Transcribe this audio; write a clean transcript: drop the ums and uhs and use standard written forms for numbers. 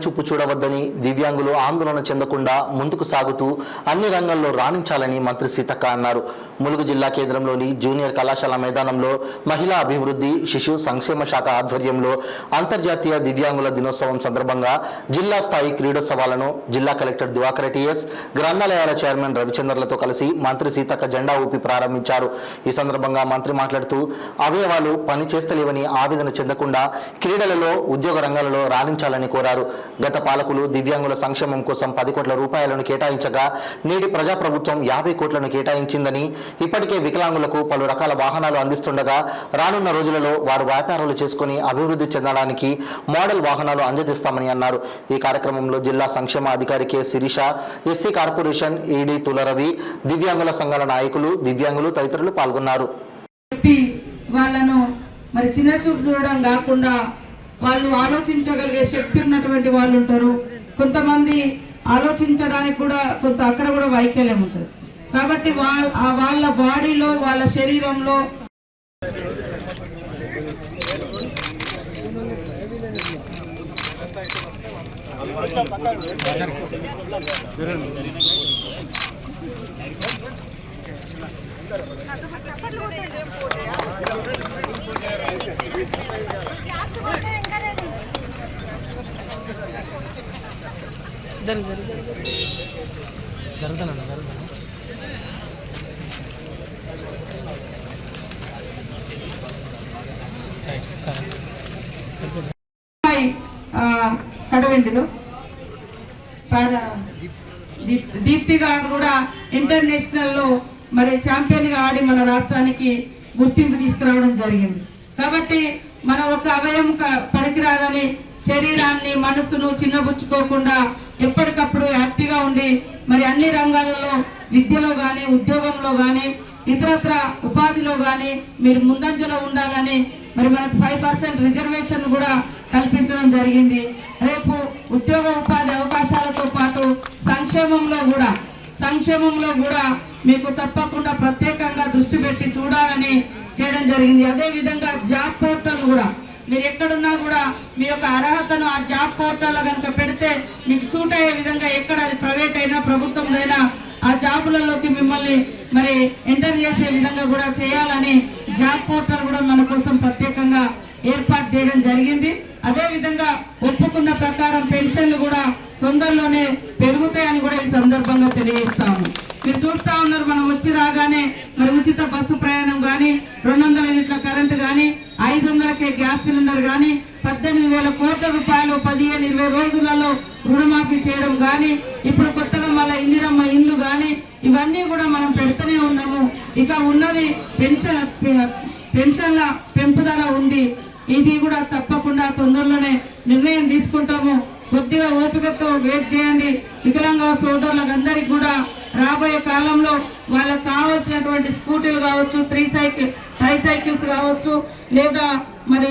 చూపు చూడవద్దని, దివ్యాంగులు ఆందోళన చెందకుండా ముందుకు సాగుతూ అన్ని రంగాల్లో రాణించాలని మంత్రి సీతక్క అన్నారు. ములుగు జిల్లా కేంద్రంలోని జూనియర్ కళాశాల మైదానంలో మహిళా అభివృద్ధి, శిశు సంక్షేమ శాఖ ఆధ్వర్యంలో అంతర్జాతీయ దివ్యాంగుల దినోత్సవం సందర్భంగా జిల్లా స్థాయి క్రీడోత్సవాలను జిల్లా కలెక్టర్ దివాకర్ టీఎస్, గ్రంథాలయాల చైర్మన్ రవిచంద్రలతో కలిసి మంత్రి సీతక్క జెండా ఊపి ప్రారంభించారు. ఈ సందర్భంగా మంత్రి మాట్లాడుతూ అవయవాలు పని చేస్తలేవని ఆవేదన చెందకుండా క్రీడలలో, ఉద్యోగ రంగాలలో రాణించాలని కోరారు. గత పాలకులు దివ్యాంగుల సంక్షేమం కోసం 10 కోట్ల రూపాయలను కేటాయించగా నేటి ప్రజాప్రభుత్వం 50 కోట్లను కేటాయించిందని, ఇప్పటికే వికలాంగులకు పలు రకాల వాహనాలు అందిస్తుండగా రానున్న రోజులలో వారు వ్యాపారాలు చేసుకుని అభివృద్ధి చెందడానికి మోడల్ వాహనాలు అందజేస్తామని అన్నారు. ఈ కార్యక్రమంలో జిల్లా సంక్షేమ అధికారి K Sirisha, SC corporation ED Tularavi, దివ్యాంగుల సంఘాల నాయకులు, దివ్యాంగులు తదితరులు పాల్గొన్నారు. వాళ్ళను మరి చిన్న చూపు చూడడం కాకుండా వాళ్ళు ఆలోచించగలిగే శక్తి ఉన్నటువంటి వాళ్ళు ఉంటారు. కొంతమంది ఆలోచించడానికి కూడా అక్కడ కూడా వైకల్యం ఉంటుంది. కాబట్టి వాళ్ళ బాడీలో, వాళ్ళ శరీరంలో కడవెండిలో దీప్తి గారు కూడా ఇంటర్నేషనల్ లో మరి ఛాంపియన్ గా ఆడి మన రాష్ట్రానికి గుర్తింపు తీసుకురావడం జరిగింది. కాబట్టి మన ఒక అవయవం పనికిరాదని శరీరాన్ని, మనసును చిన్నబుచ్చుకోకుండా ఎప్పటికప్పుడు యాక్టివ్గా ఉండి మరి అన్ని రంగాలలో, విద్యలో కానీ, ఉద్యోగంలో కానీ, ఇతరత్ర ఉపాధిలో కానీ మీరు ముందంజలో ఉండాలని మరి మనకు 5% రిజర్వేషన్ కూడా కల్పించడం జరిగింది. రేపు ఉద్యోగ ఉపాధి అవకాశాలతో పాటు సంక్షేమంలో కూడా మీకు తప్పకుండా ప్రత్యేకంగా దృష్టి పెట్టి చూడాలని చేయడం జరిగింది. అదే విధంగా జాబ్ పోర్టల్ కూడా మీరు ఎక్కడున్నా కూడా మీ యొక్క అర్హతను ఆ జాబ్ పోర్టల్లో కనుక పెడితే మీకు సూట్ అయ్యే విధంగా, ఎక్కడ అది ప్రైవేట్ అయినా ప్రభుత్వందైనా ఆ జాబులలోకి మిమ్మల్ని మరి ఎంటర్ చేసే విధంగా కూడా చేయాలని జాబ్ పోర్టల్ కూడా మన కోసం ప్రత్యేకంగా ఏర్పాటు చేయడం జరిగింది. అదే విధంగా ఒప్పుకున్న ప్రకారం పెన్షన్లు కూడా తొందరలోనే పెరుగుతాయని కూడా ఈ సందర్భంగా తెలియజేస్తాము. మీరు చూస్తా ఉన్నారు, మనం వచ్చి రాగానే మరి ఉచిత బస్సు ప్రయాణం కానీ, 200 యూనిట్ల కరెంటు కానీ, 500కే గ్యాస్ సిలిండర్ కానీ, 18,000 కోట్ల రూపాయలు 15-20 రోజులలో రుణమాఫీ చేయడం కానీ, ఇప్పుడు కొత్తగా మళ్ళీ ఇందిరమ్మ ఇండ్లు కానీ, ఇవన్నీ కూడా మనం పెడుతూనే ఉన్నాము. ఇక ఉన్నది పెన్షన్ల పెంపుదల ఉంది. ఇది కూడా తప్పకుండా తొందరలోనే నిర్ణయం తీసుకుంటాము. కొద్దిగా ఓపికతో వెయిట్ చేయండి. వికలాంగ సోదరులకు అందరికి కూడా రాబోయే కాలంలో వాళ్ళకు కావాల్సినటువంటి స్కూటీలు కావచ్చు, ట్రై సైకిల్స్ కావచ్చు, లేదా మరి